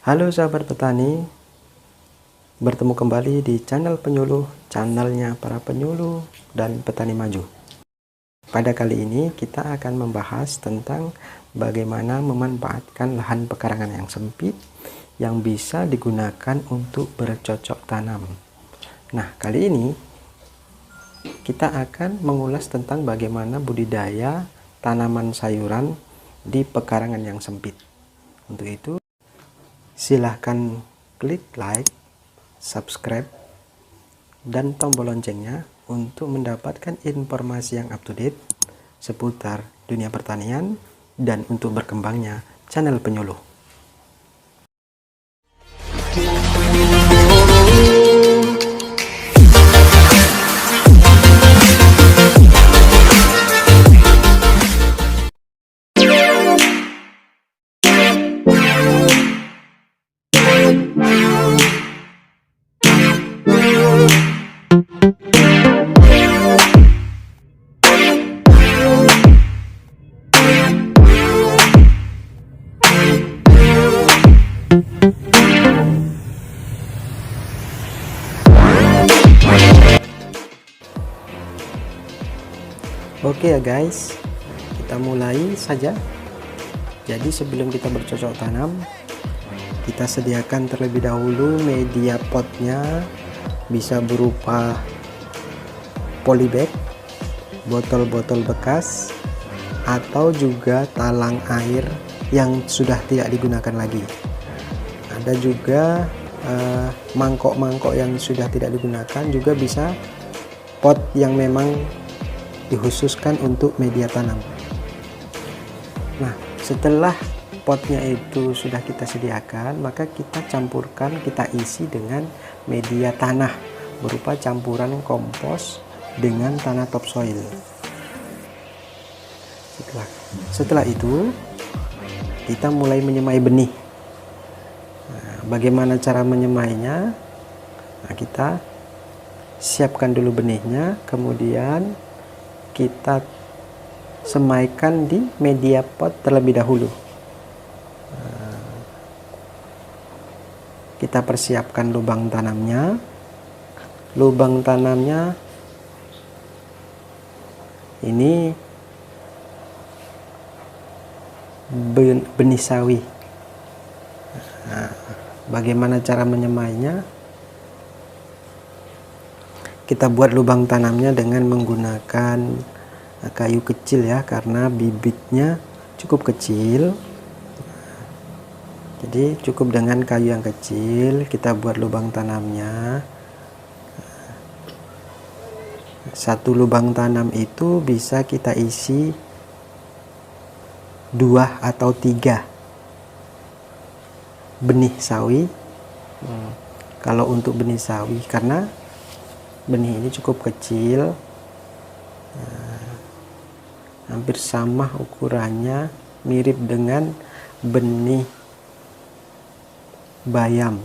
Halo sahabat petani, bertemu kembali di channel penyuluh, channelnya para penyuluh dan petani maju. Pada kali ini kita akan membahas tentang bagaimana memanfaatkan lahan pekarangan yang sempit yang bisa digunakan untuk bercocok tanam. Nah, kali ini kita akan mengulas tentang bagaimana budidaya tanaman sayuran di pekarangan yang sempit. Untuk itu, silahkan klik like, subscribe, dan tombol loncengnya untuk mendapatkan informasi yang up to date seputar dunia pertanian dan untuk berkembangnya channel penyuluh. Oke ya guys, kita mulai saja. Jadi sebelum kita bercocok tanam, kita sediakan terlebih dahulu media potnya, bisa berupa polybag, botol-botol bekas, atau juga talang air yang sudah tidak digunakan lagi. Ada juga mangkok-mangkok yang sudah tidak digunakan, juga bisa pot yang memang dikhususkan untuk media tanam. Nah, setelah potnya itu sudah kita sediakan, maka kita campurkan, kita isi dengan media tanah berupa campuran kompos dengan tanah topsoil. Setelah itu kita mulai menyemai benih. Nah, bagaimana cara menyemainya? Nah, kita siapkan dulu benihnya, kemudian kita semaikan di media pot terlebih dahulu. Kita persiapkan lubang tanamnya. Lubang tanamnya ini benih sawi. Nah, bagaimana cara menyemainya? Kita buat lubang tanamnya dengan menggunakan kayu kecil ya, karena bibitnya cukup kecil. Jadi cukup dengan kayu yang kecil kita buat lubang tanamnya. Satu lubang tanam itu bisa kita isi 2 atau 3 benih sawi. Kalau untuk benih sawi, karena benih ini cukup kecil, hampir sama ukurannya, mirip dengan benih bayam.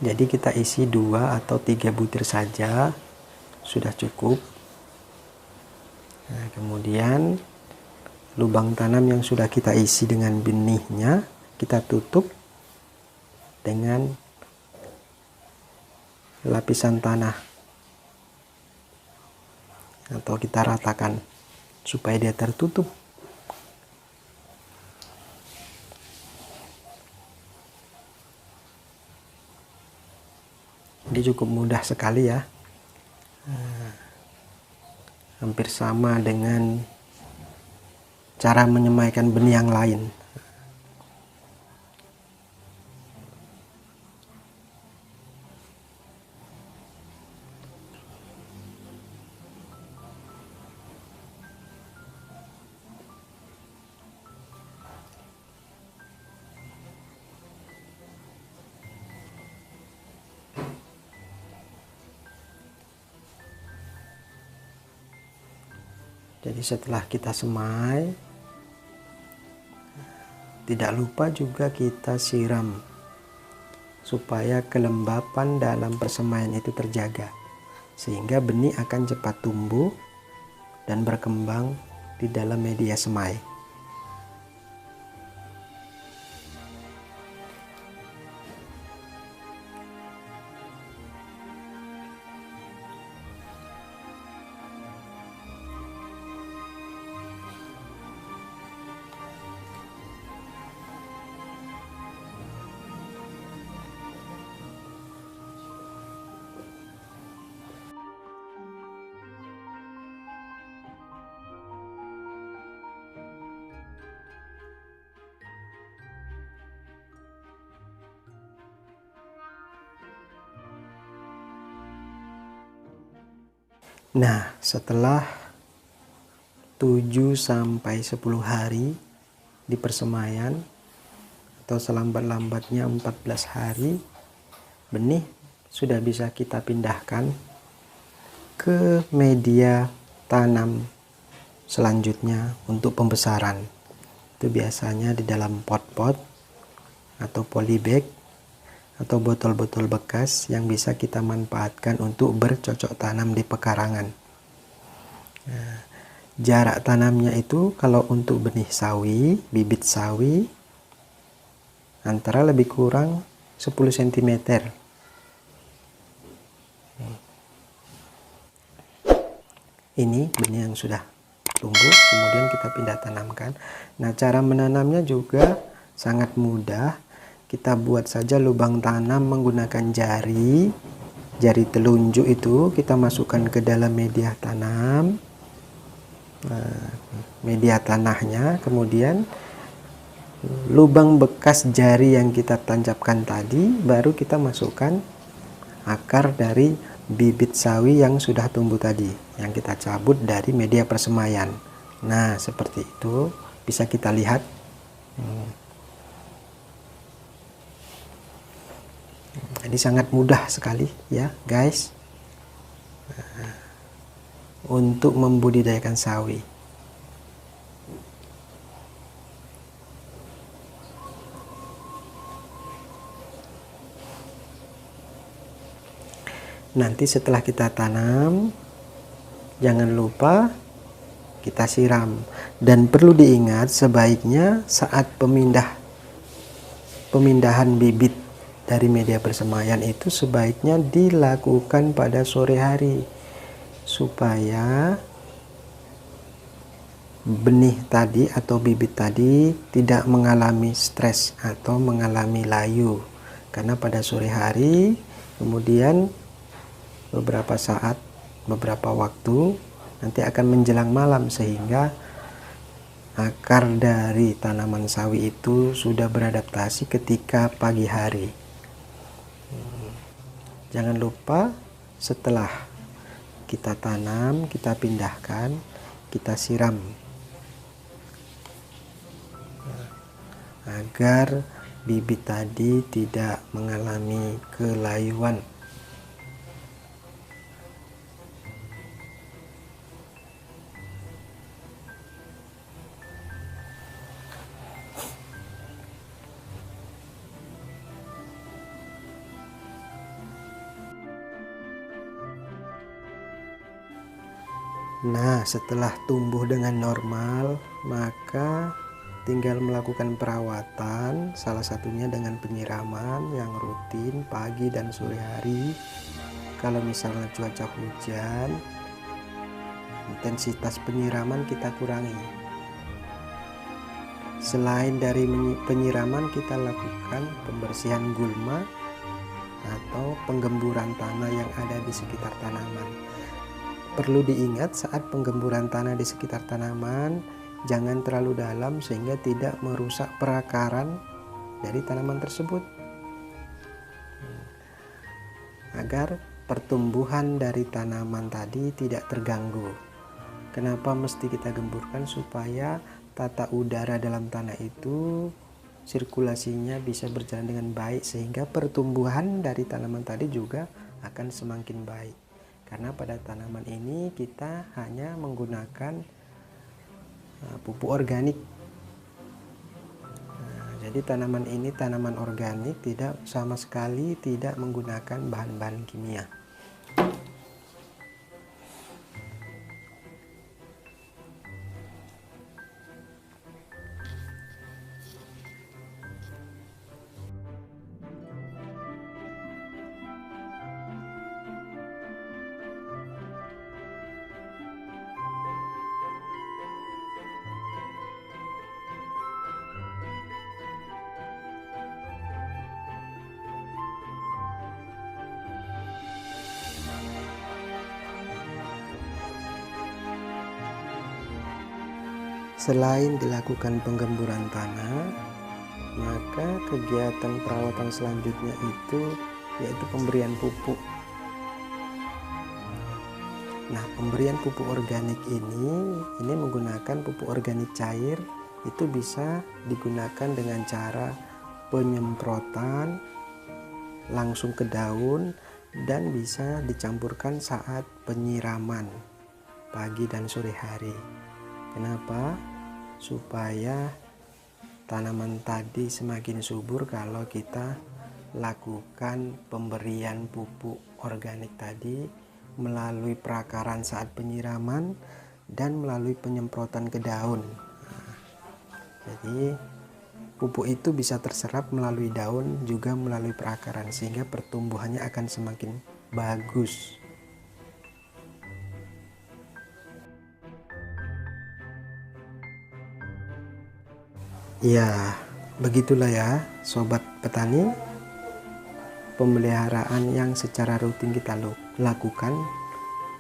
Jadi kita isi 2 atau 3 butir saja sudah cukup. Nah, kemudian lubang tanam yang sudah kita isi dengan benihnya kita tutup dengan lapisan tanah, atau kita ratakan supaya dia tertutup. Ini cukup mudah sekali ya, hampir sama dengan cara menyemaikan benih yang lain. Jadi setelah kita semai, tidak lupa juga kita siram supaya kelembapan dalam persemaian itu terjaga, sehingga benih akan cepat tumbuh dan berkembang di dalam media semai. Nah, setelah 7 sampai 10 hari di persemaian atau selambat-lambatnya 14 hari, benih sudah bisa kita pindahkan ke media tanam selanjutnya untuk pembesaran. Itu biasanya di dalam pot-pot atau polybag atau botol-botol bekas yang bisa kita manfaatkan untuk bercocok tanam di pekarangan. Nah, jarak tanamnya itu kalau untuk benih sawi, bibit sawi, antara lebih kurang 10 cm. Ini benih yang sudah tumbuh, kemudian kita pindah tanamkan. Nah, cara menanamnya juga sangat mudah. Kita buat saja lubang tanam menggunakan jari telunjuk itu kita masukkan ke dalam media tanam, media tanahnya, kemudian lubang bekas jari yang kita tancapkan tadi baru kita masukkan akar dari bibit sawi yang sudah tumbuh tadi, yang kita cabut dari media persemaian. Nah, seperti itu bisa kita lihat. Jadi sangat mudah sekali ya guys, untuk membudidayakan sawi. Nanti setelah kita tanam, jangan lupa kita siram. Dan perlu diingat, sebaiknya saat pemindahan bibit dari media persemaian itu sebaiknya dilakukan pada sore hari, supaya benih tadi atau bibit tadi tidak mengalami stres atau mengalami layu. Karena pada sore hari, kemudian beberapa saat, beberapa waktu, nanti akan menjelang malam, sehingga akar dari tanaman sawi itu sudah beradaptasi ketika pagi hari. Jangan lupa setelah kita tanam, kita pindahkan, kita siram agar bibit tadi tidak mengalami kelayuan. Nah, setelah tumbuh dengan normal, maka tinggal melakukan perawatan, salah satunya dengan penyiraman yang rutin pagi dan sore hari. Kalau misalnya cuaca hujan, intensitas penyiraman kita kurangi. Selain dari penyiraman, kita lakukan pembersihan gulma atau penggemburan tanah yang ada di sekitar tanaman. Perlu diingat saat penggemburan tanah di sekitar tanaman, jangan terlalu dalam sehingga tidak merusak perakaran dari tanaman tersebut, agar pertumbuhan dari tanaman tadi tidak terganggu. Kenapa mesti kita gemburkan? Supaya tata udara dalam tanah itu sirkulasinya bisa berjalan dengan baik, sehingga pertumbuhan dari tanaman tadi juga akan semakin baik. Karena pada tanaman ini kita hanya menggunakan pupuk organik. Jadi tanaman ini tanaman organik, tidak sama sekali tidak menggunakan bahan-bahan kimia. Selain dilakukan penggemburan tanah, maka kegiatan perawatan selanjutnya itu yaitu pemberian pupuk. Nah, pemberian pupuk organik ini menggunakan pupuk organik cair, itu bisa digunakan dengan cara penyemprotan langsung ke daun dan bisa dicampurkan saat penyiraman pagi dan sore hari. Kenapa? Supaya tanaman tadi semakin subur kalau kita lakukan pemberian pupuk organik tadi melalui perakaran saat penyiraman dan melalui penyemprotan ke daun. Jadi pupuk itu bisa terserap melalui daun juga melalui perakaran, sehingga pertumbuhannya akan semakin bagus. Ya, begitulah ya sobat petani, pemeliharaan yang secara rutin kita lakukan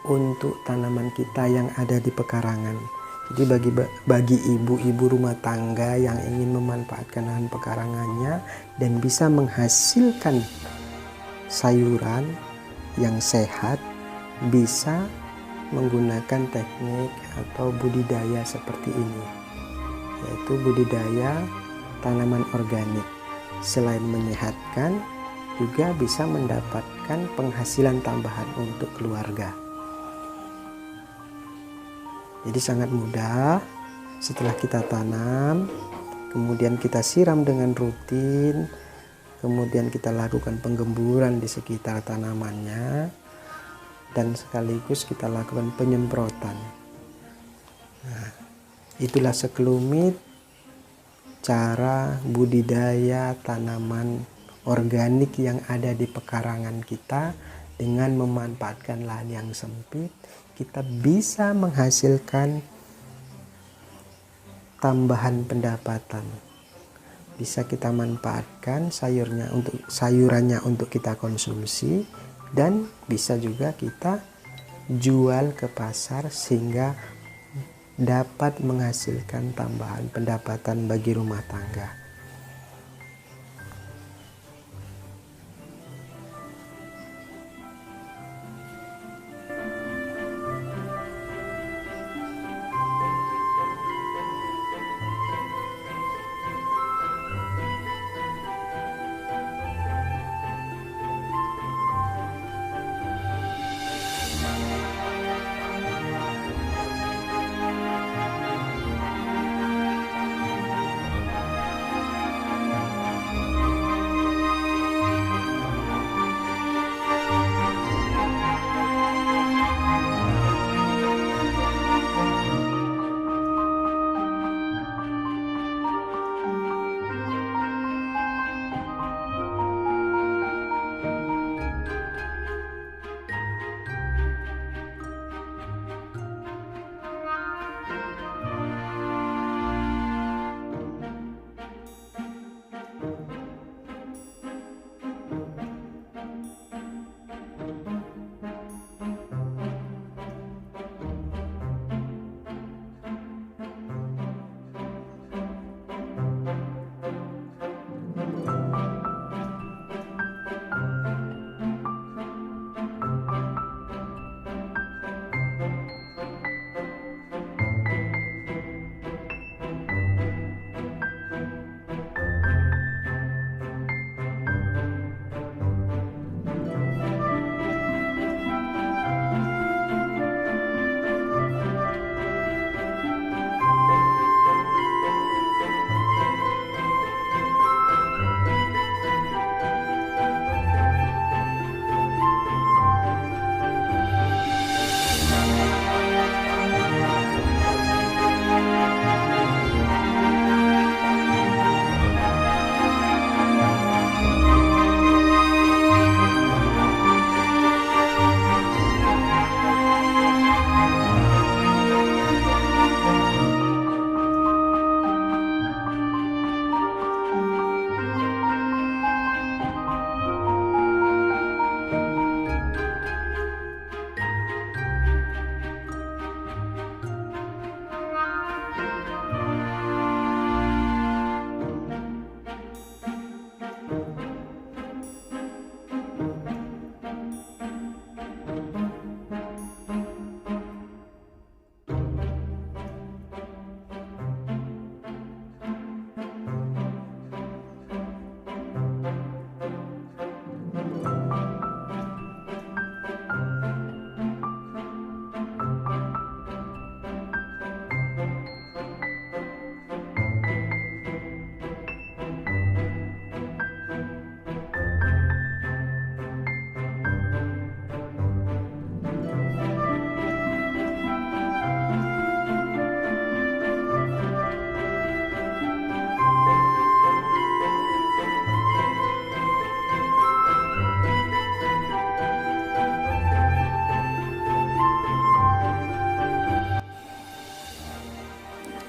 untuk tanaman kita yang ada di pekarangan. Jadi bagi ibu-ibu rumah tangga yang ingin memanfaatkan lahan pekarangannya dan bisa menghasilkan sayuran yang sehat, bisa menggunakan teknik atau budidaya seperti ini, yaitu budidaya tanaman organik. Selain menyehatkan, juga bisa mendapatkan penghasilan tambahan untuk keluarga. Jadi sangat mudah. Setelah kita tanam, kemudian kita siram dengan rutin, kemudian kita lakukan penggemburan di sekitar tanamannya, dan sekaligus kita lakukan penyemprotan. Nah, itulah sekelumit cara budidaya tanaman organik yang ada di pekarangan kita. Dengan memanfaatkan lahan yang sempit, kita bisa menghasilkan tambahan pendapatan. Bisa kita manfaatkan sayurannya untuk kita konsumsi, dan bisa juga kita jual ke pasar sehingga dapat menghasilkan tambahan pendapatan bagi rumah tangga.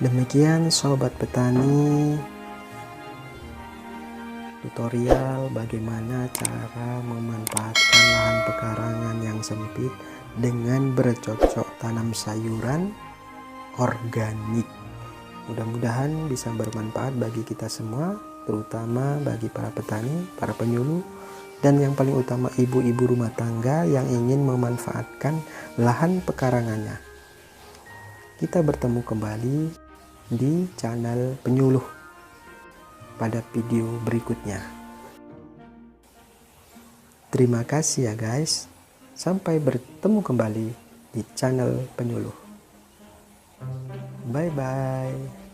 Demikian sobat petani, tutorial bagaimana cara memanfaatkan lahan pekarangan yang sempit dengan bercocok tanam sayuran organik. Mudah-mudahan bisa bermanfaat bagi kita semua, terutama bagi para petani, para penyuluh, dan yang paling utama ibu-ibu rumah tangga yang ingin memanfaatkan lahan pekarangannya. Kita bertemu kembali di channel penyuluh pada video berikutnya. Terima kasih ya guys. Sampai bertemu kembali di channel penyuluh. Bye bye.